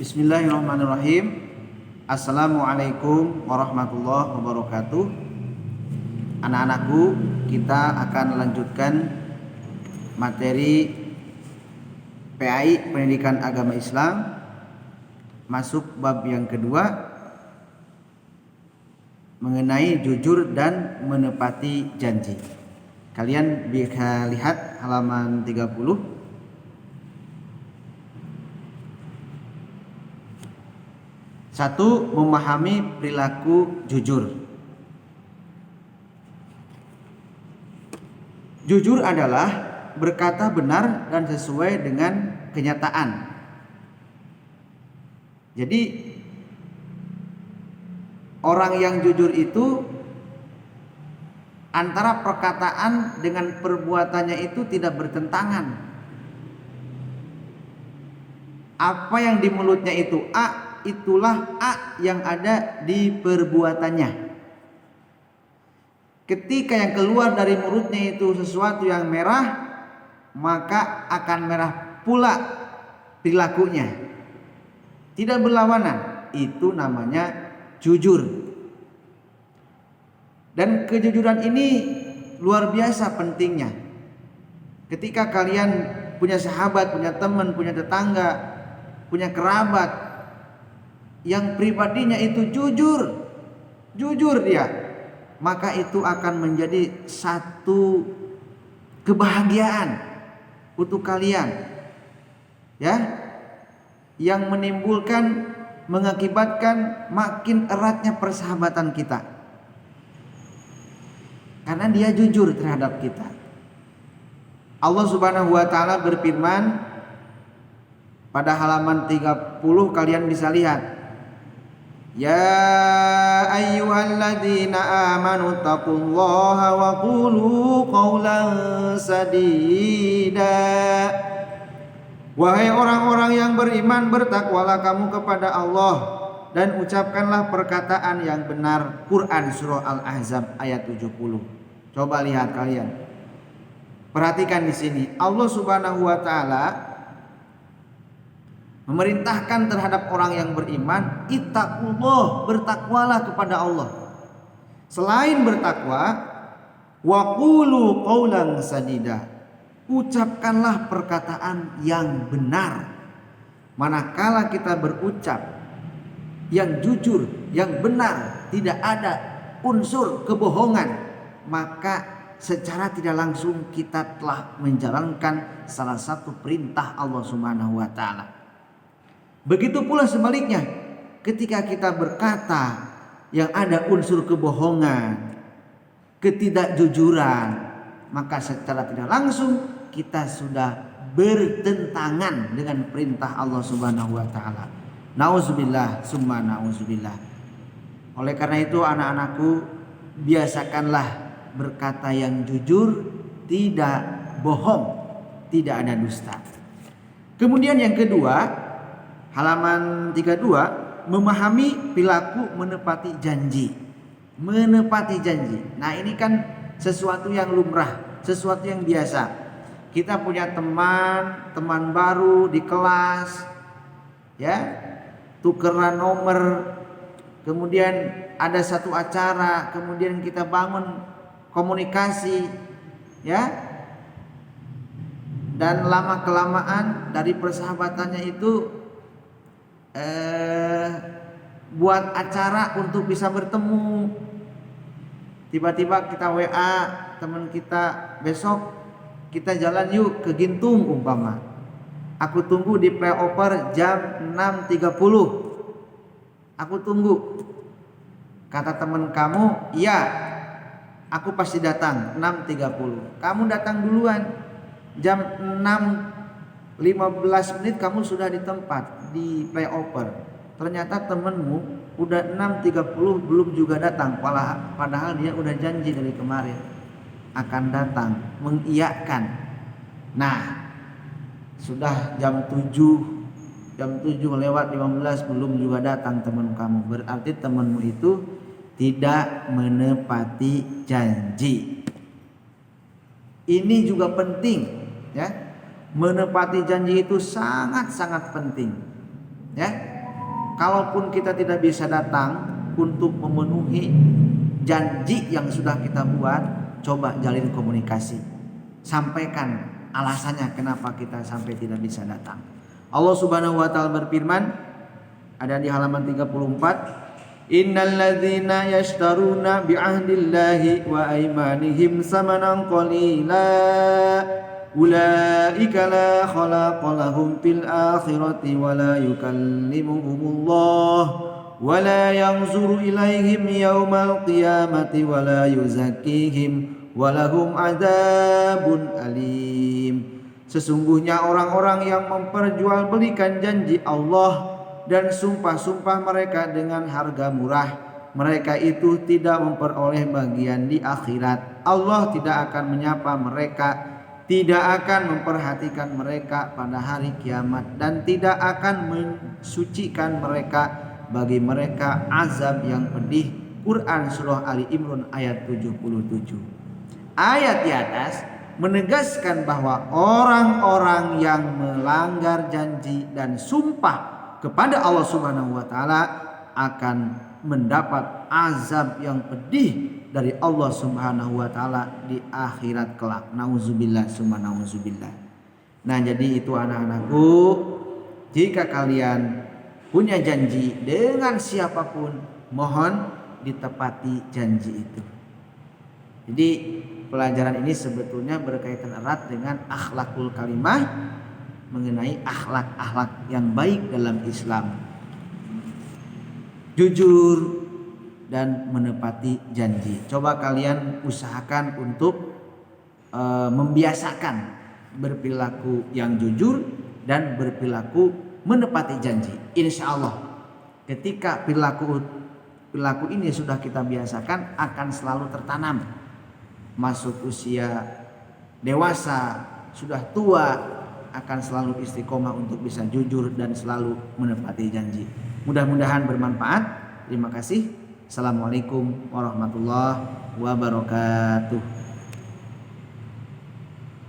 Bismillahirrahmanirrahim. Assalamualaikum warahmatullahi wabarakatuh. Anak-anakku, kita akan melanjutkan materi PAI Pendidikan Agama Islam, masuk bab yang kedua mengenai jujur dan menepati janji. Kalian bisa lihat halaman 30. Satu, memahami perilaku jujur. Jujur adalah berkata benar dan sesuai dengan kenyataan. Jadi orang yang jujur itu antara perkataan dengan perbuatannya itu tidak bertentangan. Apa yang di mulutnya itu A, itulah A yang ada di perbuatannya. Ketika yang keluar dari mulutnya itu sesuatu yang merah, maka akan merah pula perilakunya. Tidak berlawanan. Itu namanya jujur. Dan kejujuran ini luar biasa pentingnya. Ketika kalian punya sahabat, punya teman, punya tetangga, punya kerabat yang pribadinya itu jujur dia, maka itu akan menjadi satu kebahagiaan untuk kalian, ya, yang mengakibatkan makin eratnya persahabatan kita, karena dia jujur terhadap kita. Allah Subhanahu wa taala berfirman pada halaman 30, kalian bisa lihat. Ya ayyuhalladzina amanu taqullaha wa qulu qawlan sadida. Wahai orang-orang yang beriman, bertakwalah kamu kepada Allah dan ucapkanlah perkataan yang benar. Quran surah Al-Ahzab ayat 70. Coba lihat kalian. Perhatikan di sini. Allah Subhanahu wa taala memerintahkan terhadap orang yang beriman, ittaqullah, bertakwalah kepada Allah. Selain bertakwa, wa qulu qawlan sadida, ucapkanlah perkataan yang benar. Manakala kita berucap yang jujur, yang benar, tidak ada unsur kebohongan, maka secara tidak langsung kita telah menjalankan salah satu perintah Allah Subhanahu wa taala. Begitu pula sebaliknya, ketika kita berkata yang ada unsur kebohongan, ketidakjujuran, maka secara tidak langsung kita sudah bertentangan dengan perintah Allah Subhanahu wa taala. Nauzubillah summa nauzubillah. Oleh karena itu anak-anakku, biasakanlah berkata yang jujur, tidak bohong, tidak ada dusta. Kemudian yang kedua, halaman 32, memahami perilaku menepati janji. Menepati janji. Nah, ini kan sesuatu yang lumrah, sesuatu yang biasa. Kita punya teman baru di kelas, ya, tukeran nomor, kemudian ada satu acara, kemudian kita bangun komunikasi, ya. Dan lama kelamaan dari persahabatannya itu buat acara untuk bisa bertemu. Tiba-tiba kita WA teman kita, besok kita jalan yuk ke Gintung umpama. Aku tunggu di flyover jam 6.30. Aku tunggu. Kata teman kamu, iya, aku pasti datang 6.30. Kamu datang duluan. Jam 6.15 menit kamu sudah di tempat, di flyover. Ternyata temenmu udah 6.30 belum juga datang, padahal dia udah janji dari kemarin akan datang, mengiyakan. Nah, sudah jam 7 lewat 15 belum juga datang teman kamu. Berarti temanmu itu tidak menepati janji. Ini juga penting, ya. Menepati janji itu sangat-sangat penting, ya. kalaupun kita tidak bisa datang untuk memenuhi janji yang sudah kita buat, coba jalin komunikasi. Sampaikan alasannya kenapa kita sampai tidak bisa datang. Allah Subhanahu wa taala berfirman, ada di halaman 34, innal ladzina yashtaruna bi'ahdillahi wa aymanihim samanan qalila ulaika la khalaqa lahum fil akhirati wa la yukallimuhumullah wa la yanzuru ilaihim yaumal qiyamati wa la yuzakkihim wa lahum adzabun alim. Sesungguhnya orang-orang yang memperjualbelikan janji Allah dan sumpah-sumpah mereka dengan harga murah, mereka itu tidak memperoleh bagian di akhirat. Allah tidak akan menyapa mereka, tidak akan memperhatikan mereka pada hari kiamat, dan tidak akan mensucikan mereka. Bagi mereka azab yang pedih. Quran surah Ali Imran ayat 77. Ayat di atas menegaskan bahwa orang-orang yang melanggar janji dan sumpah kepada Allah Subhanahu wa taala akan mendapat azab yang pedih dari Allah Subhanahu wa taala di akhirat kelak. Nauzubillah summa nauzubillah. Nah, jadi itu anak-anakku, jika kalian punya janji dengan siapapun, mohon ditepati janji itu. Jadi pelajaran ini sebetulnya berkaitan erat dengan akhlakul karimah, mengenai akhlak-akhlak yang baik dalam Islam. Jujur dan menepati janji. Coba kalian usahakan untuk membiasakan berperilaku yang jujur dan berperilaku menepati janji. Insya Allah ketika perilaku ini sudah kita biasakan, akan selalu tertanam. Masuk usia dewasa, sudah tua, akan selalu istiqomah untuk bisa jujur dan selalu menepati janji. Mudah-mudahan bermanfaat. Terima kasih. Assalamualaikum warahmatullahi wabarakatuh.